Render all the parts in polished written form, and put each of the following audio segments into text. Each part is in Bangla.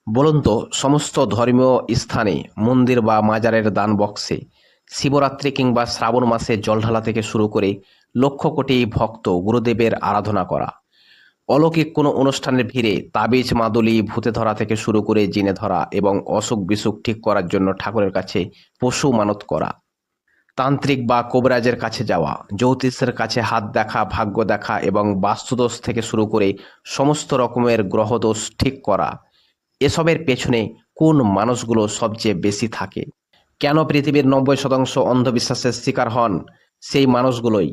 বলুন তো, সমস্ত ধর্মীয় স্থানে মন্দির বা মাজারের দান বক্সে শিবরাত্রি কিংবা শ্রাবণ মাসে জল ঢালা থেকে শুরু করে লক্ষ কোটি ভক্ত গুরুদেবের আরাধনা করা, অলৌকিক কোনো অনুষ্ঠানের ভিড়ে তাবিজ মাদুলি ভূতে ধরা থেকে শুরু করে জিনে ধরা এবং অসুখ বিসুখ ঠিক করার জন্য ঠাকুরের কাছে পশু মানত করা, তান্ত্রিক বা কবিরাজের কাছে যাওয়া, জ্যোতিষের কাছে হাত দেখা, ভাগ্য দেখা এবং বাস্তুদোষ থেকে শুরু করে সমস্ত রকমের গ্রহদোষ ঠিক করা, এসবের পেছনে কোন মানুষগুলো সবচেয়ে বেশি থাকে? কেন পৃথিবীর 90% অন্ধবিশ্বাসের শিকার হন সেই মানুষগুলোই,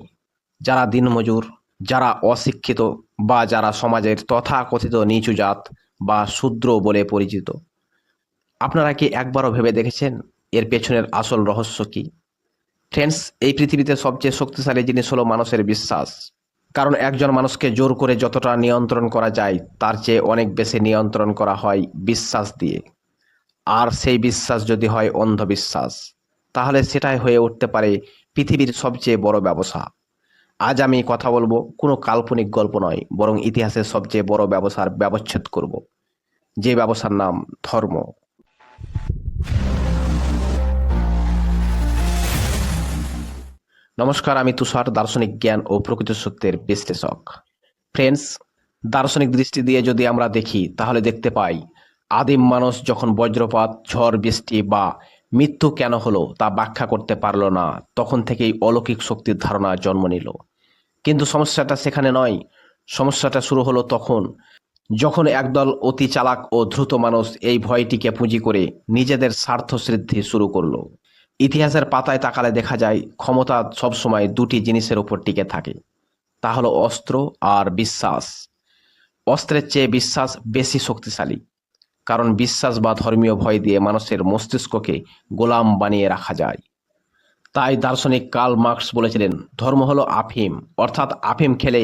যারা দিনমজুর, যারা অশিক্ষিত বা যারা সমাজের তথাকথিত নিচু জাত বা শূদ্র বলে পরিচিত? আপনারা কি একবারও ভেবে দেখেছেন এর পেছনের আসল রহস্য কি? ফ্রেন্ডস, এই পৃথিবীতে সবচেয়ে শক্তিশালী জিনিস হলো মানুষের বিশ্বাস। কারণ একজন মানুষকে জোর করে যতটা নিয়ন্ত্রণ করা যায় তার চেয়ে অনেক বেশি নিয়ন্ত্রণ করা হয় বিশ্বাস দিয়ে। আর সেই বিশ্বাস যদি হয় অন্ধবিশ্বাস, তাহলে সেটাই হয়ে উঠতে পারে পৃথিবীর সবচেয়ে বড় ব্যবসা। আজ আমি কথা বলবো কোনো কাল্পনিক গল্প নয়, বরং ইতিহাসের সবচেয়ে বড় ব্যবসার ব্যবচ্ছেদ করব, যে ব্যবসার নাম ধর্ম। নমস্কার, আমি তুষার, দার্শনিক জ্ঞান ও প্রকৃত সত্যের বিশ্লেষক। ফ্রেন্ডস, দার্শনিক দৃষ্টি দিয়ে যদি আমরা দেখি তাহলে দেখতে পাই আদিম মানুষ যখন বজ্রপাত, ঝড় বৃষ্টি বা মৃত্যু কেন হলো তা ব্যাখ্যা করতে পারল না, তখন থেকেই অলৌকিক শক্তির ধারণা জন্ম নিল। কিন্তু সমস্যাটা সেখানে নয়। সমস্যাটা শুরু হলো তখন যখন একদল অতি চালাক ও দ্রুত মানুষ এই ভয়টিকে পুঁজি করে নিজেদের স্বার্থ সিদ্ধি শুরু করলো। ইতিহাসের পাতায় তাকালে দেখা যায় ক্ষমতা সবসময় দুটি জিনিসের উপর টিকে থাকে, তা হলো অস্ত্র আর বিশ্বাস। অস্ত্রের চেয়ে বিশ্বাস বেশি শক্তিশালী, কারণ বিশ্বাস বা ধর্মীয় ভয় দিয়ে মানুষের মস্তিষ্ককে গোলাম বানিয়ে রাখা যায়। তাই দার্শনিক কার্ল মার্কস বলেছিলেন, ধর্ম হলো আফিম। অর্থাৎ আফিম খেলে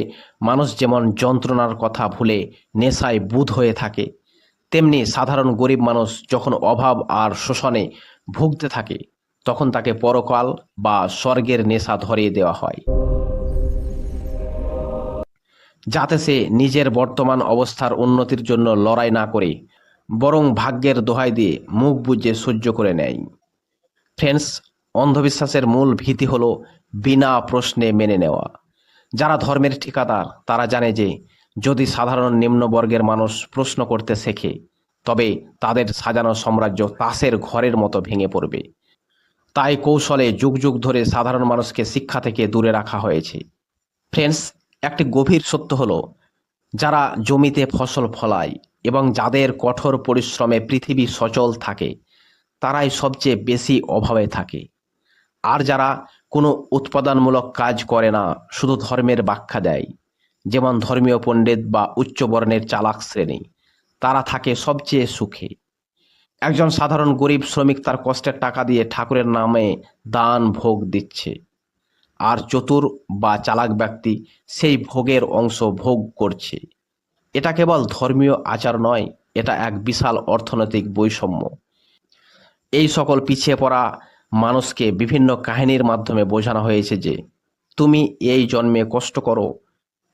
মানুষ যেমন যন্ত্রণার কথা ভুলে নেশায় বুঁদ হয়ে থাকে, তেমনি সাধারণ গরিব মানুষ যখন অভাব আর শোষণে ভুগতে থাকে তখন তাকে পরকাল বা স্বর্গের নেশা ধরিয়ে দেওয়া হয়, যাতে সে নিজের বর্তমান অবস্থার উন্নতির জন্য লড়াই না করে বরং ভাগ্যের দোহাই দিয়ে মুখ বুজে সহ্য করে নেয়। ফ্রেন্ডস, অন্ধবিশ্বাসের মূল ভীতি হলো বিনা প্রশ্নে মেনে নেওয়া। যারা ধর্মের ঠিকাদার তারা জানে যে যদি সাধারণ নিম্নবর্গের মানুষ প্রশ্ন করতে শেখে, তবে তাদের সাজানো সাম্রাজ্য তাসের ঘরের মতো ভেঙে পড়বে। তাই কৌশলে যুগ যুগ ধরে সাধারণ মানুষকে শিক্ষা থেকে দূরে রাখা হয়েছে। ফ্রেন্ডস, একটি গভীর সত্য হলো, যারা জমিতে ফসল ফলায় এবং যাদের কঠোর পরিশ্রমে পৃথিবী সচল থাকে, তারাই সবচেয়ে বেশি অভাবে থাকে। আর যারা কোনো উৎপাদনমূলক কাজ করে না, শুধু ধর্মের ব্যাখ্যা দেয়, যেমন ধর্মীয় পণ্ডিত বা উচ্চ বর্ণের চালাক শ্রেণী, তারা থাকে সবচেয়ে সুখে। একজন সাধারণ গরিব শ্রমিক তার কষ্টের টাকা দিয়ে ঠাকুরের নামে দান ভোগ দিচ্ছে, আর চতুর বা চালাক ব্যক্তি সেই ভোগের অংশ ভোগ করছে। এটা কেবল ধর্মীয় আচার নয়, এটা এক বিশাল অর্থনৈতিক বৈষম্য। এই সকল পিছিয়ে পড়া মানুষকে বিভিন্ন কাহিনীর মাধ্যমে বোঝানো হয়েছে যে তুমি এই জন্মে কষ্ট করো,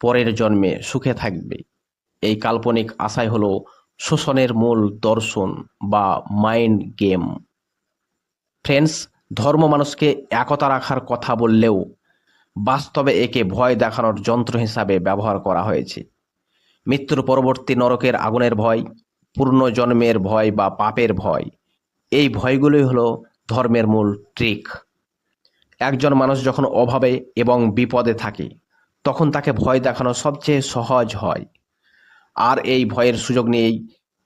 পরের জন্মে সুখে থাকবে। এই কাল্পনিক আশাই হলো শোষণের মূল দর্শন বা মাইন্ড গেম। ফ্রেন্ডস, ধর্ম মানুষকে একতা রাখার কথা বললেও বাস্তবে একে ভয় দেখানোর যন্ত্র হিসাবে ব্যবহার করা হয়েছে। মৃত্যুর পরবর্তী নরকের আগুনের ভয়, পূর্ণজন্মের ভয় বা পাপের ভয়, এই ভয়গুলোই হলো ধর্মের মূল ট্রিক। একজন মানুষ যখন অভাবে এবং বিপদে থাকে তখন তাকে ভয় দেখানো সবচেয়ে সহজ হয়। আর এই ভয়ের সুযোগ নিয়েই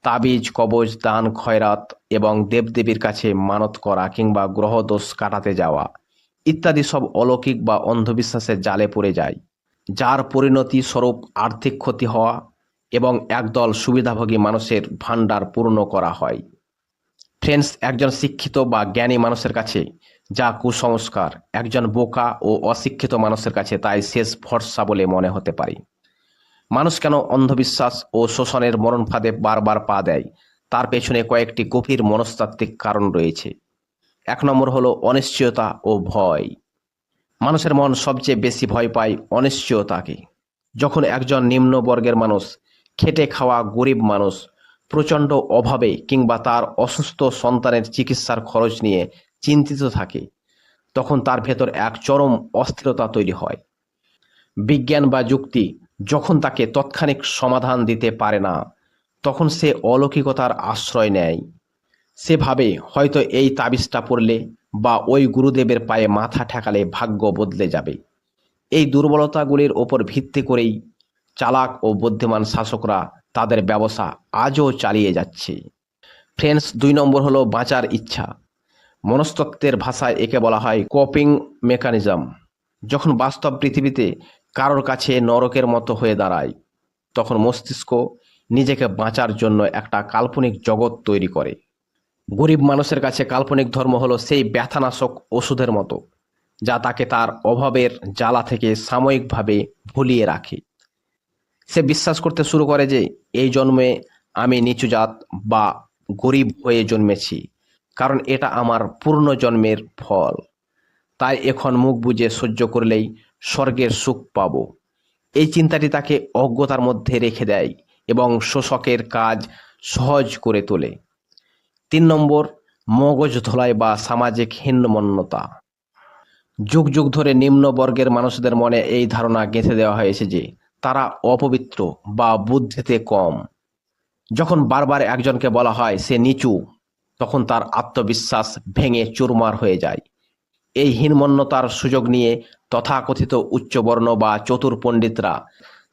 তাবিজ, কবজ, দান, খয়রাত এবং দেবদেবীর কাছে মানত করা কিংবা গ্রহদোষ কাটাতে যাওয়া ইত্যাদি সব অলৌকিক বা অন্ধবিশ্বাসের জালে পড়ে যায়, যার পরিণতি স্বরূপ আর্থিক ক্ষতি হওয়া এবং একদল সুবিধাভোগী মানুষের ভাণ্ডার পূর্ণ করা হয়। ফ্রেন্ডস, একজন শিক্ষিত বা জ্ঞানী মানুষের কাছে যা কুসংস্কার, একজন বোকা ও অশিক্ষিত মানুষের কাছে তাই শেষ ভরসা বলে মনে হতে পারে। মানুষ কেন অন্ধবিশ্বাস ও শোষণের মরণ ফাঁদে বারবার পা দেয়, তার পেছনে কয়েকটি গভীর মনস্তাত্ত্বিক কারণ রয়েছে। 1 নম্বর হলো অনিশ্চয়তা ও ভয়। মানুষের মন সবচেয়ে বেশি ভয় পায় অনিশ্চয়তাকে। যখন একজন নিম্ন বর্গের মানুষ, খেটে খাওয়া গরিব মানুষ প্রচণ্ড অভাবে কিংবা তার অসুস্থ সন্তানের চিকিৎসার খরচ নিয়ে চিন্তিত থাকে, তখন তার ভেতর এক চরম অস্থিরতা তৈরি হয়। বিজ্ঞান বা যুক্তি যখন তাকে তৎক্ষণিক সমাধান দিতে পারে না, তখন সে অলৌকিকতার আশ্রয় নেয়। সে ভাবে হয়তো এই তাবিজটা পড়লে বা ওই গুরুদেবের পায়ে মাথা ঠেকালে ভাগ্য বদলে যাবে। এই দুর্বলতাগুলির ওপর ভিত্তি করেই চালাক ও বুদ্ধিমান শাসকরা তাদের ব্যবসা আজও চালিয়ে যাচ্ছে। ফ্রেন্ডস, 2 নম্বর হলো বাঁচার ইচ্ছা। মনস্তত্ত্বের ভাষায় একে বলা হয় কোপিং মেকানিজম। যখন বাস্তব পৃথিবীতে কারোর কাছে নরকের মতো হয়ে দাঁড়ায়, তখন মস্তিষ্ক নিজেকে বাঁচার জন্য একটা কাল্পনিক জগৎ তৈরি করে। গরিব মানুষের কাছে কাল্পনিক ধর্ম হলো সেই ব্যথানাশক ওষুধের মতো, যা তাকে তার অভাবের জ্বালা থেকে সাময়িকভাবে ভুলিয়ে রাখে। সে বিশ্বাস করতে শুরু করে যে এই জন্মে আমি নিচু জাত বা গরিব হয়ে জন্মেছি, কারণ এটা আমার পূর্ণ জন্মের ফল। তাই এখন মুখ বুজে সহ্য করলেই স্বর্গের সুখ পাব। এই চিন্তাটি তাকে অজ্ঞতার মধ্যে রেখে দেয় এবং শোষকের কাজ সহজ করে তোলে। 3 নম্বর, মগজ ধোলাই বা সামাজিক হীনমন্যতা। যুগ যুগ ধরে নিম্ন বর্গের মানুষদের মনে এই ধারণা গেঁথে দেওয়া হয়েছে যে তারা অপবিত্র বা বুদ্ধিতে কম। যখন বারবার একজনকে বলা হয় সে নিচু, তখন তার আত্মবিশ্বাস ভেঙে চুরমার হয়ে যায়। এই হীনমন্যতার সুযোগ নিয়ে তথাকথিত উচ্চবর্ণ বা চতুর পণ্ডিতরা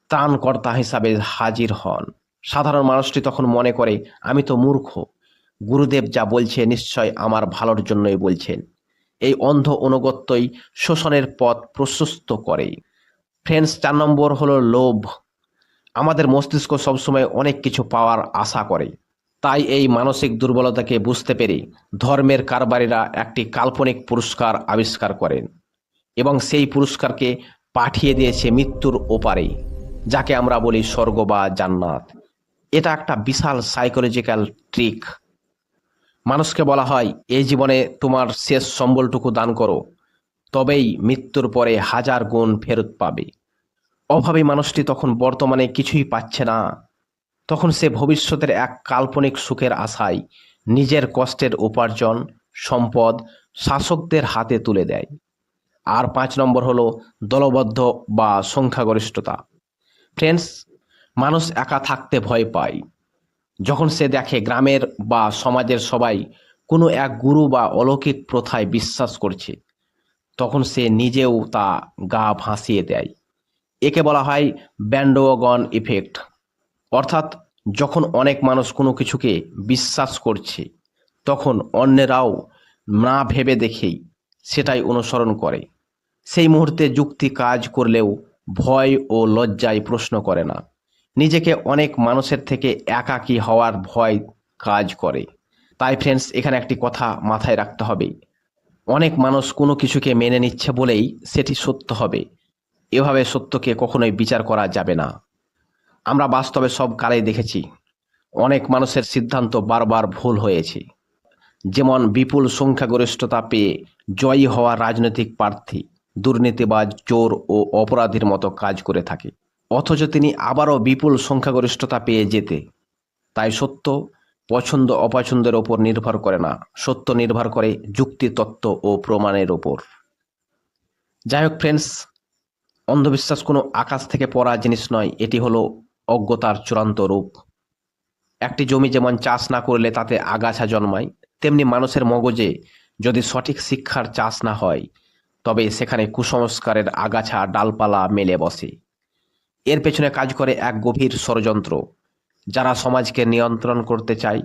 ত্রাণকর্তা হিসাবে হাজির হন। সাধারণ মানুষটি তখন মনে করে, আমি তো মূর্খ, গুরুদেব যা বলছে নিশ্চয় আমার ভালোর জন্যই বলছেন। এই অন্ধ অনুগত্যই শোষণের পথ প্রশস্ত করে। ফ্রেন্ডস, 4 নম্বর হলো লোভ। আমাদের মস্তিষ্ক সবসময় অনেক কিছু পাওয়ার আশা করে। তাই এই মানসিক দুর্বলতাকে বুঝতে পেরে ধর্মের কারবারিরা একটি কাল্পনিক পুরস্কার আবিষ্কার করেন এবং সেই পুরস্কারকে পাঠিয়ে দিয়েছে মৃত্যুর ওপারে, যাকে আমরা বলি স্বর্গ বা জান্নাত। এটা একটা বিশাল সাইকোলজিক্যাল ট্রিক। মানুষকে বলা হয় এই জীবনে তোমার শেষ সম্বলটুকু দান করো, তবেই মৃত্যুর পরে 1000 গুণ ফেরত পাবে। অভাবী মানুষটি তখন বর্তমানে কিছুই পাচ্ছে না, তখন সে ভবিষ্যতের এক কাল্পনিক সুখের আশায় নিজের কষ্টের উপার্জন সম্পদ শাসকদের হাতে তুলে দেয়। আর 5 নম্বর হলো দলবদ্ধ বা সংখ্যাগরিষ্ঠতা। ফ্রেন্ডস, মানুষ একা থাকতে ভয় পায়। যখন সে দেখে গ্রামের বা সমাজের সবাই কোনো এক গুরু বা অলৌকিক প্রথায় বিশ্বাস করছে, তখন সে নিজেও তা গা ভাসিয়ে দেয়। একে বলা হয় ব্যান্ডওয়াগন ইফেক্ট। অর্থাৎ যখন অনেক মানুষ কোনো কিছুকে বিশ্বাস করছে, তখন অন্যেরাও না ভেবে দেখেই সেটাই অনুসরণ করে। সেই মুহূর্তে যুক্তি কাজ করলেও ভয় ও লজ্জায় প্রশ্ন করে না। নিজেকে অনেক মানুষের থেকে একাকী হওয়ার ভয় কাজ করে। তাই ফ্রেন্ডস, এখানে একটি কথা মাথায় রাখতে হবে, অনেক মানুষ কোনো কিছুকে মেনে নিচ্ছে বলেই সেটি সত্য হবে, এভাবে সত্যকে কখনোই বিচার করা যাবে না। আমরা বাস্তবে সব কালেই দেখেছি অনেক মানুষের সিদ্ধান্ত বারবার ভুল হয়েছে। যেমন বিপুল সংখ্যাগরিষ্ঠতা পেয়ে জয়ী হওয়া রাজনৈতিক প্রার্থী দুর্নীতিবাজ, চোর ও অপরাধীর মতো কাজ করে থাকে, অথচ তিনি আবারও বিপুল সংখ্যাগরিষ্ঠতা পেয়ে যেতে। তাই সত্য পছন্দ অপছন্দের ওপর নির্ভর করে না, সত্য নির্ভর করে যুক্তি, তত্ত্ব ও প্রমাণের ওপর। যাই হোক ফ্রেন্ডস, অন্ধবিশ্বাস কোনো আকাশ থেকে পড়া জিনিস নয়, এটি হলো অজ্ঞতার চূড়ান্ত রূপ। একটি জমি যেমন চাষ না করলে তাতে আগাছা জন্মায়, তেমনি মানুষের মগজে যদি সঠিক শিক্ষার চাষ না হয়, তবে সেখানে কুসংস্কারের আগাছা ডালপালা মেলে বসে। এর পেছনে কাজ করে এক গভীর ষড়যন্ত্র। যারা সমাজকে নিয়ন্ত্রণ করতে চায়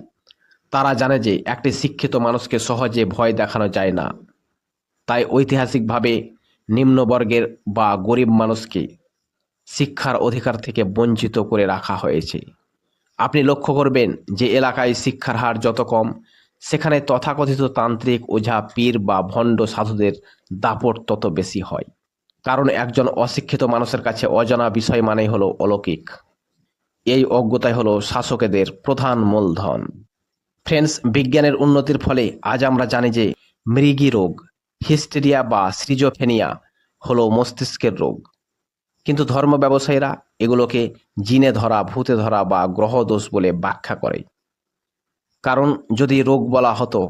তারা জানে যে একটি শিক্ষিত মানুষকে সহজে ভয় দেখানো যায় না। তাই ঐতিহাসিকভাবে নিম্নবর্গের বা গরিব মানুষকে শিক্ষার অধিকার থেকে বঞ্চিত করে রাখা হয়েছে। আপনি লক্ষ্য করবেন যে এলাকায় শিক্ষার হার যত কম, সেখানে তথাকথিত তান্ত্রিক, ওঝা, পীর বা ভণ্ড সাধুদের দাপট তত বেশি হয়। কারণ একজন অশিক্ষিত মানুষের কাছে অজানা বিষয় মানেই হলো অলৌকিক। এই অজ্ঞতাই হলো শাসকেদের প্রধান মূলধন। ফ্রেন্ডস, বিজ্ঞানের উন্নতির ফলে আজ আমরা জানি যে মৃগী রোগ, হিস্টেরিয়া বা সিজোফ্রেনিয়া হলো মস্তিষ্কের রোগ। কিন্তু ধর্ম ব্যবসায়ীরা এগুলোকে জিনে ধরা, ভূতে ধরা বা গ্রহ দোষ বলে ব্যাখ্যা করে। কারণ যদি রোগ বলা হতো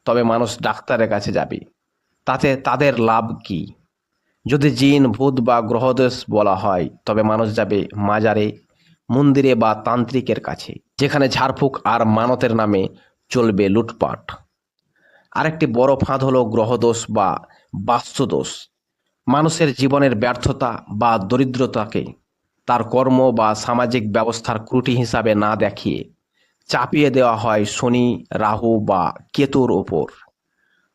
তবে মানুষ ডাক্তারের কাছে যাবে, তাতে তাদের লাভ কি? যদি জিন, ভূত বা গ্রহদোষ বলা হয় তবে মানুষ যাবে মাজারে, মন্দিরে বা তান্ত্রিকের কাছে, যেখানে ঝাড়ফুঁক আর মানতের নামে চলবে লুটপাট। আরেকটি বড় ফাঁদ হলো গ্রহদোষ বা বাস্তুদোষ। মানুষের জীবনের ব্যর্থতা বা দরিদ্রতাকে তার কর্ম বা সামাজিক ব্যবস্থার ত্রুটি হিসাবে না দেখিয়ে চাপিয়ে দেওয়া হয় শনি, রাহু বা কেতুর ওপর।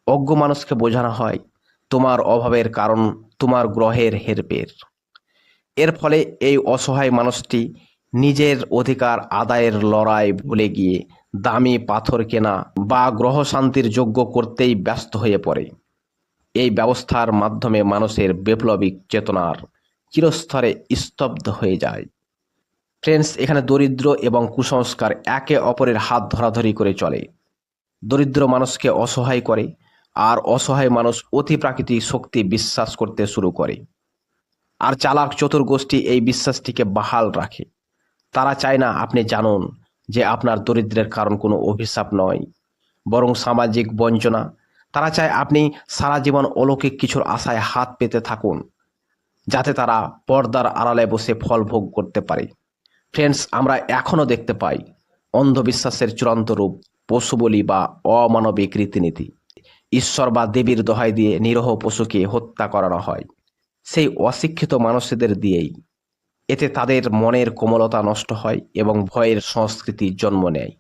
অজ্ঞ মানুষকে বোঝানো হয় তোমার অভাবের কারণ তোমার গ্রহের হেরফের। এর ফলে এই অসহায় মানুষটি নিজের অধিকার আদায়ের লড়াই ভুলে গিয়ে দামি পাথর কেনা বা গ্রহ শান্তির যজ্ঞ করতেই ব্যস্ত হয়ে পড়ে। এই ব্যবস্থার মাধ্যমে মানুষের বৈপ্লবিক চেতনার চিরস্তরে স্তব্ধ হয়ে যায়। ফ্রেন্ডস, এখানে দরিদ্র এবং কুসংস্কার একে অপরের হাত ধরাধরি করে চলে। দরিদ্র মানুষকে অসহায় করে, আর অসহায় মানুষ অতি প্রাকৃতিক শক্তি বিশ্বাস করতে শুরু করে। আর চালাক চতুর গোষ্ঠী এই বিশ্বাসটিকে বাহাল রাখে। তারা চায় না আপনি জানুন যে আপনার দরিদ্রের কারণ কোনো অভিশাপ নয়, বরং সামাজিক বঞ্চনা। তারা চায় আপনি সারা জীবন অলৌকিক কিছুর আশায় হাত পেতে থাকুন, যাতে তারা পর্দার আড়ালে বসে ফল ভোগ করতে পারে। ফ্রেন্ডস, আমরা এখনও দেখতে পাই অন্ধবিশ্বাসের চূড়ান্ত রূপ পশু বলি বা অমানবিক রীতিনীতি। ঈশ্বর বা দেবীর দোহাই দিয়ে নিরীহ পশুকে হত্যা করানো হয় সেই অশিক্ষিত মানুষদের দিয়েই। এতে তাদের মনের কোমলতা নষ্ট হয় এবং ভয়ের সংস্কৃতি জন্ম নেয়।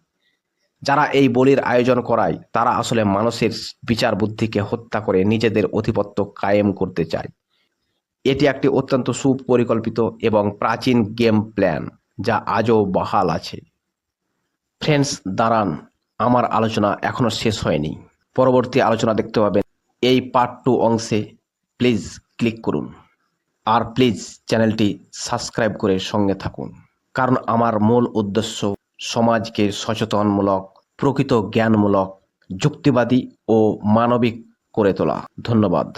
যারা এই বলির আয়োজন করায় তারা আসলে মানুষের বিচার বুদ্ধিকে হত্যা করে নিজেদের আধিপত্য কায়েম করতে চায়। এটি একটি অত্যন্ত সুপরিকল্পিত এবং প্রাচীন গেম প্ল্যান, যা আজও বহাল আছে। ফ্রেন্ডস, দাঁড়ান, আমার আলোচনা এখনো শেষ হয়নি। পরবর্তী আলোচনা দেখতে পাবেন এই পার্ট 2 অংশে। প্লিজ ক্লিক করুন, আর প্লিজ চ্যানেলটি সাবস্ক্রাইব করে সঙ্গে থাকুন, কারণ আমার মূল উদ্দেশ্য সমাজকে সচেতনমূলক, প্রকৃত জ্ঞানমূলক, যুক্তিবাদী ও মানবিক করে তোলা। ধন্যবাদ।